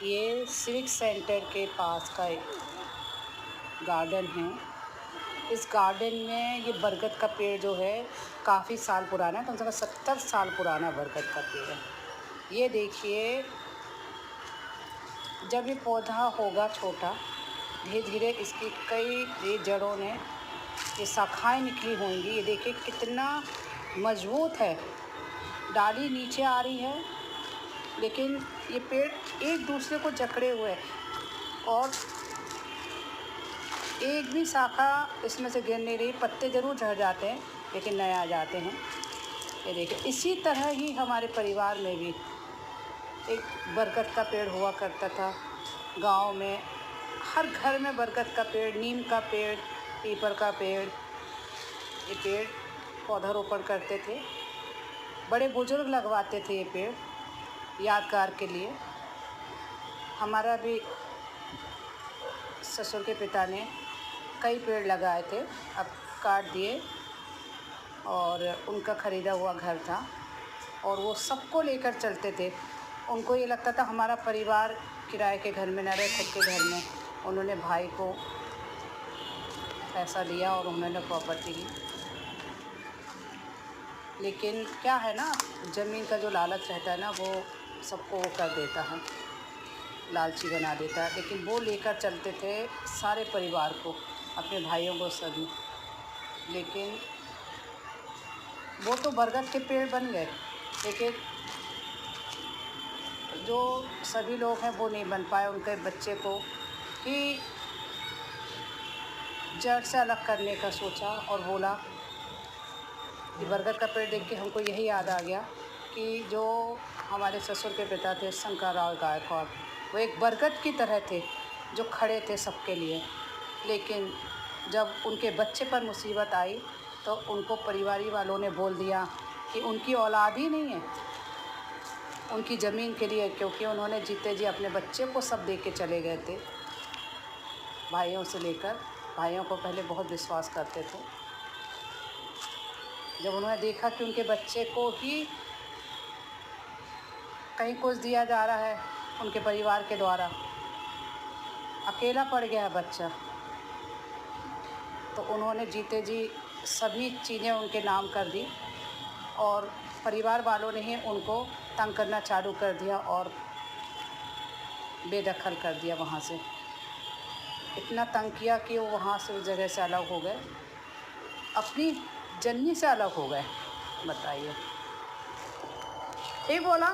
ये civic centre के पास का एक गार्डन है। इस गार्डन में ये बरगद का पेड़ जो है काफ़ी साल पुराना है, कम से कम 70 साल पुराना बरगद का पेड़ है। ये देखिए, जब ये पौधा होगा छोटा, धीरे धीरे इसकी कई जड़ों ने ये शाखाएं निकली होंगी। ये देखिए कितना मजबूत है, डाली नीचे आ रही है, लेकिन ये पेड़ एक दूसरे को जकड़े हुए हैं और एक भी शाखा इसमें से गिर नहीं रही। पत्ते ज़रूर झड़ जाते हैं लेकिन नए आ जाते हैं। ये देखिए, इसी तरह ही हमारे परिवार में भी एक बरगद का पेड़ हुआ करता था। गांव में हर घर में बरगद का पेड़, नीम का पेड़, पीपल का पेड़, ये पेड़ पौधारोपण करते थे। बड़े बुजुर्ग लगवाते थे ये पेड़ यादगार के लिए। हमारा भी ससुर के पिता ने कई पेड़ लगाए थे, अब काट दिए, और उनका ख़रीदा हुआ घर था और वो सबको लेकर चलते थे। उनको ये लगता था हमारा परिवार किराए के घर में न रहे, खुद के घर में। उन्होंने भाई को पैसा दिया और उन्होंने प्रॉपर्टी ली। लेकिन क्या है ना, ज़मीन का जो लालच रहता है ना, वो सबको वो कर देता है, लालची बना देता है। लेकिन वो लेकर चलते थे सारे परिवार को, अपने भाइयों को, सभी। लेकिन वो तो बरगद के पेड़ बन गए, लेकिन जो सभी लोग हैं वो नहीं बन पाए। उनके बच्चे को ही जड़ से अलग करने का सोचा और बोला कि बरगद का पेड़ देख के हमको यही याद आ गया कि जो हमारे ससुर के पिता थे शंकरराव गायकवाड़, वो एक बरगद की तरह थे जो खड़े थे सबके लिए। लेकिन जब उनके बच्चे पर मुसीबत आई तो उनको परिवारी वालों ने बोल दिया कि उनकी औलाद ही नहीं है उनकी ज़मीन के लिए, क्योंकि उन्होंने जीते जी अपने बच्चे को सब दे के चले गए थे, भाइयों से लेकर। भाइयों को पहले बहुत विश्वास करते थे। जब उन्होंने देखा कि उनके बच्चे को ही कहीं कुछ दिया जा रहा है उनके परिवार के द्वारा, अकेला पड़ गया है बच्चा, तो उन्होंने जीते जी सभी चीज़ें उनके नाम कर दी और परिवार वालों ने ही उनको तंग करना चालू कर दिया और बेदखल कर दिया वहाँ से। इतना तंग किया कि वो वहाँ से उस जगह से अलग हो गए, अपनी जननी से अलग हो गए। बताइए, ठीक बोला।